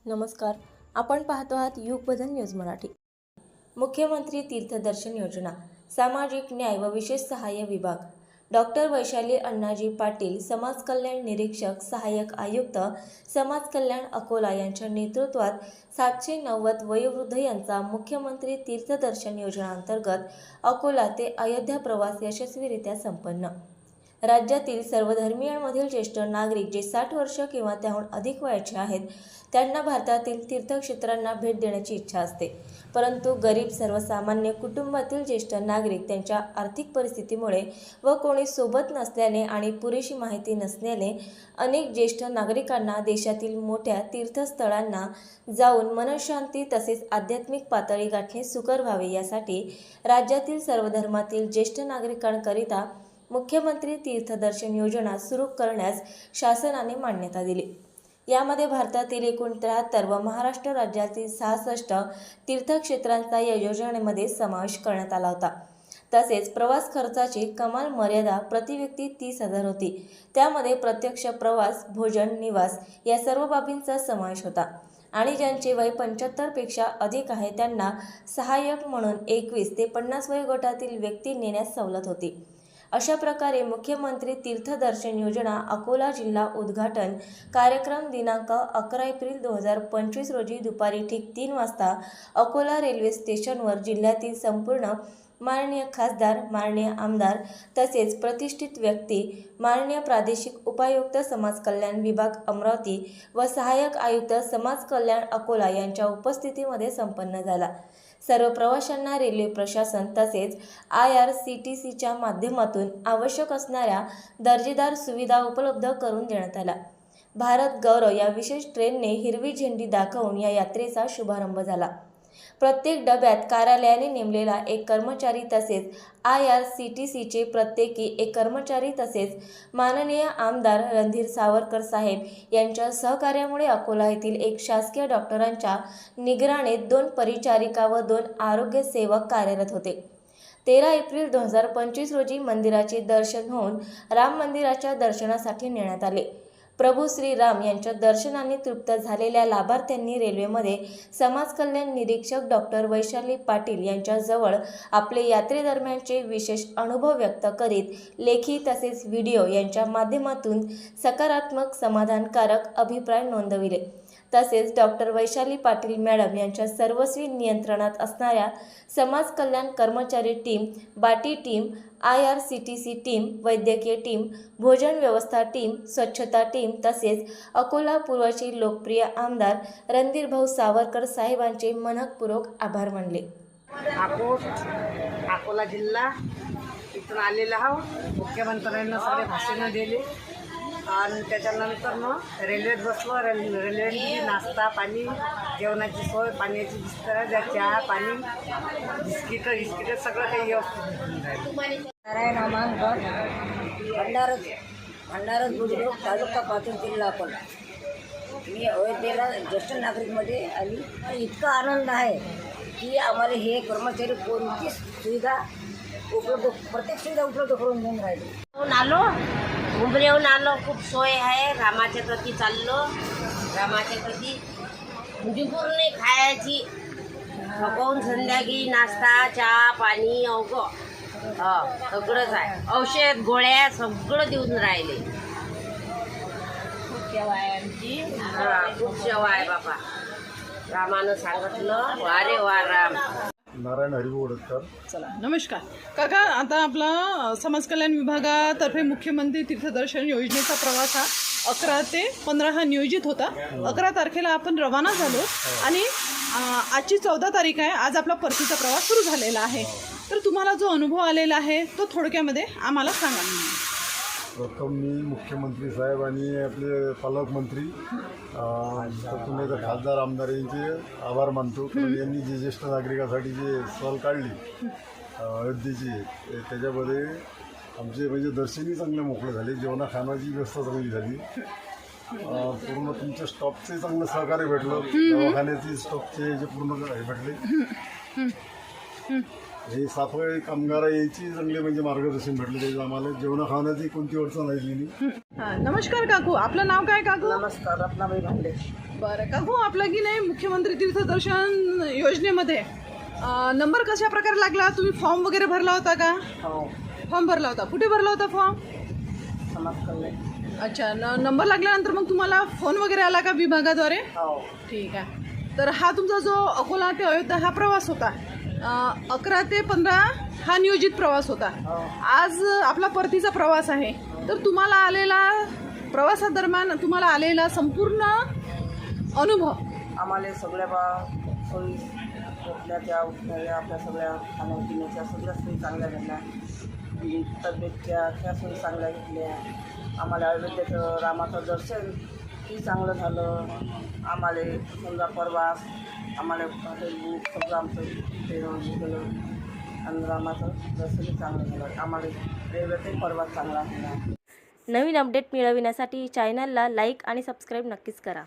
नमस्कार, आपण पाहतो आहात युग बदल न्यूज मराठी। मुख्यमंत्री तीर्थदर्शन योजना, सामाजिक न्याय व विशेष सहाय्य विभाग, डॉक्टर वैशाली अण्णाजी पाटील, समाज कल्याण निरीक्षक सहाय्यक आयुक्त समाज कल्याण अकोला यांच्या नेतृत्वात 790 वयोवृद्ध यांचा मुख्यमंत्री तीर्थदर्शन योजना अंतर्गत अकोला ते अयोध्या प्रवास यशस्वीरित्या संपन्न। राज्यातील सर्व धर्मियांमधील ज्येष्ठ नागरिक जे 60 वर्ष किंवा त्याहून अधिक वयाचे आहेत त्यांना भारतातील तीर्थक्षेत्रांना भेट देण्याची इच्छा असते, परंतु गरीब सर्वसामान्य कुटुंबातील ज्येष्ठ नागरिक त्यांच्या आर्थिक परिस्थितीमुळे व कोणी सोबत नसल्याने आणि पुरेशी माहिती नसल्याने अनेक ज्येष्ठ नागरिकांना देशातील मोठ्या तीर्थस्थळांना जाऊन मनःशांती तसेच आध्यात्मिक पातळी गाठणे सुकर व्हावे यासाठी राज्यातील सर्व धर्मातील ज्येष्ठ नागरिकांकरिता मुख्यमंत्री तीर्थदर्शन योजना सुरू करण्यास शासनाने मान्यता दिली। यामध्ये भारतातील एकूण 73 व महाराष्ट्र राज्यातील 66 तीर्थक्षेत्रांचा या योजनेमध्ये समावेश करण्यात आला होता। तसेच प्रवास खर्चाची कमाल मर्यादा प्रति व्यक्ती 30,000 होती। त्यामध्ये प्रत्यक्ष प्रवास, भोजन, निवास या सर्व बाबींचा समावेश होता आणि ज्यांचे वय 75 पेक्षा अधिक आहे त्यांना सहाय्यक म्हणून 21 ते 50 वयोगटातील व्यक्ती नेण्यास सवलत होती। अशा प्रकारे मुख्यमंत्री तीर्थदर्शन योजना अकोला जिल्हा उद्घाटन कार्यक्रम दिनांक 11 एप्रिल 2025 रोजी दुपारी ठीक 3 वाजता अकोला रेल्वे स्टेशनवर जिल्ह्यातील संपूर्ण माननीय खासदार, माननीय आमदार तसेच प्रतिष्ठित व्यक्ती, माननीय प्रादेशिक उपायुक्त समाज कल्याण विभाग अमरावती व सहाय्यक आयुक्त समाज कल्याण अकोला यांच्या उपस्थितीमध्ये संपन्न झाला। सर्व प्रवाशांना रेल्वे प्रशासन तसेच IRCTCच्या माध्यमातून आवश्यक असणाऱ्या दर्जेदार सुविधा उपलब्ध करून देण्यात आल्या। भारत गौरव या विशेष ट्रेनने हिरवी झेंडी दाखवून या यात्रेचा शुभारंभ झाला। प्रत्येक डब्यात कार्यालयाने नेमलेला एक कर्मचारी तसेच IRCTCचे प्रत्येकी एक कर्मचारी तसेच माननीय आमदार रणधीर सावरकर साहेब यांच्या सहकार्यामुळे अकोला येथील एक शासकीय डॉक्टरांच्या निगराणीत 2 परिचारिका व 2 आरोग्य सेवक कार्यरत होते। 13 एप्रिल 2025 रोजी मंदिराचे दर्शन होऊन राम मंदिराच्या दर्शनासाठी नेण्यात आले। प्रभू श्री राम यांच्या दर्शनाने तृप्त झालेल्या लाभार्थ्यांनी रेल्वेमध्ये समाज कल्याण निरीक्षक डॉक्टर वैशाली पाटील यांच्याजवळ आपले यात्रेदरम्यानचे विशेष अनुभव व्यक्त करीत लेखी तसेच व्हिडिओ यांच्या माध्यमातून सकारात्मक समाधानकारक अभिप्राय नोंदविले। तसेच डॉक्टर वैशाली पाटील मॅडम यांच्या सर्वस्वी नियंत्रणात असणाऱ्या समाज कल्याण कर्मचारी टीम, बाटी टीम, IRCTC टीम, वैद्यकीय टीम, भोजन व्यवस्था टीम, स्वच्छता टीम तसेच अकोला पूर्वचे लोकप्रिय आमदार रणधीर भाऊ सावरकर साहेबांचे मनःपूर्वक आभार मानले। अकोला जिल्हा इथून आलेला आहोत। मुख्यमंत्र्यांना सगळे भाषणं दिले आणि त्याच्यानंतर मग रेल्वेत बसलो। रेल्वेने नाश्ता पाणी, जेवणाची सोय, पाण्याची बिस्तर, चहा पाणी, बिस्किट सगळं काही व्यवस्थित। नारायण हमानगड, भंडारत बुद्रुक, तालुका पातूर, जिल्हा अकोला। मी अयोध्येला ज्येष्ठ नागरिकमध्ये आली आणि इतका आनंद आहे की आम्हाला हे कर्मचारी कोणतीच सुविधा उपलब्ध, प्रत्येक सुविधा उपलब्ध करून देऊन राहिले। मुंबईहून आलो, खूप सोय आहे। रामाच्या प्रती चाललो, रामाच्या प्रती म्हणजे पूर्ण खायची थकवून संध्याकाळी नाश्ता, चहा पाणी सगळंच आहे। औषध गोळ्या सगळं देऊन राहिले। खूप सेवा आहे आमची, खूप सेवा आहे बाबा। रामानं सांगितलं वारे वा राम। नारायण हरिभाऊ ओडतकर। चला नमस्कार काका, आता आपला समाज कल्याण विभागातर्फे मुख्यमंत्री तीर्थदर्शन योजनेचा प्रवास हा 11 ते 15 हा नियोजित होता। 11 तारखेला आपण रवाना झालो आणि आजची 14 तारीख आहे। आज आपला परतीचा प्रवास सुरू झालेला आहे। तर तुम्हाला जो अनुभव आलेला आहे तो थोडक्यामध्ये आम्हाला सांगा। प्रथम मी मुख्यमंत्री साहेब आणि आपले पालकमंत्री त्यातून खासदार आमदार यांचे आभार मानतो, कारण यांनी जे ज्येष्ठ नागरिकांसाठी जे सहल काढली अयोध्येची त्याच्यामध्ये आमचे म्हणजे दर्शनही चांगले मोकळे झाले, जेवणा खाण्याची व्यवस्था चांगली झाली, पूर्ण तुमच्या स्टॉपचे चांगलं सहकार्य भेटलं, दवाखान्याची स्टॉपचे जे पूर्ण हे भेटले, हे साफाई कामगार यायची चांगले म्हणजे मार्गदर्शन भेटले, त्याचं आम्हाला जेवणा खाण्याची कोणती अडचण नाही दिली। नमस्कार काकू, आपलं नाव काय काकू? नमस्कार, रत्नाबाई भांडे। बरं काकू, आपलं की नाही मुख्यमंत्री तीर्थदर्शन योजनेमध्ये नंबर कशा प्रकारे लागला? तुम्ही फॉर्म वगैरे भरला होता का? हो, फॉर्म भरला होता. कुठे भरला होता फॉर्म? समाज कल्याण. अच्छा, नंबर लागल्यानंतर मग तुम्हाला फोन वगैरे आला का विभागाद्वारे? हो, ठीक आहे. तर हा तुमचा जो अकोला ते अयोध्या हा प्रवास होता, 11 ते 15 हा नियोजित प्रवास होता. आज आपला परतीचा प्रवास आहे. तर तुम्हाला आलेला प्रवासादरम्यान तुम्हाला आलेला संपूर्ण अनुभव? आम्हाला सगळ्या सोयी झोपण्याच्या उठण्याच्या आपल्या सगळ्या खाण्यापिण्याच्या सगळ्या सोयी चांगल्या झाल्या. तब्येतच्या ह्या सोयी चांगल्या घेतल्या. आम्हाला अयोध्येचं रामाचं दर्शन ही चांगलं झालं. आम्हाला समजा प्रवास आम्हाला हॉटेल बुक सगळं आमचं ते केलं आणि रामाचं दर्शनही चांगलं झालं. आम्हाला रेल्वेचाही प्रवास चांगला झाला. नवीन अपडेट मिळविण्यासाठी चॅनलला लाईक आणि सबस्क्राईब नक्कीच करा.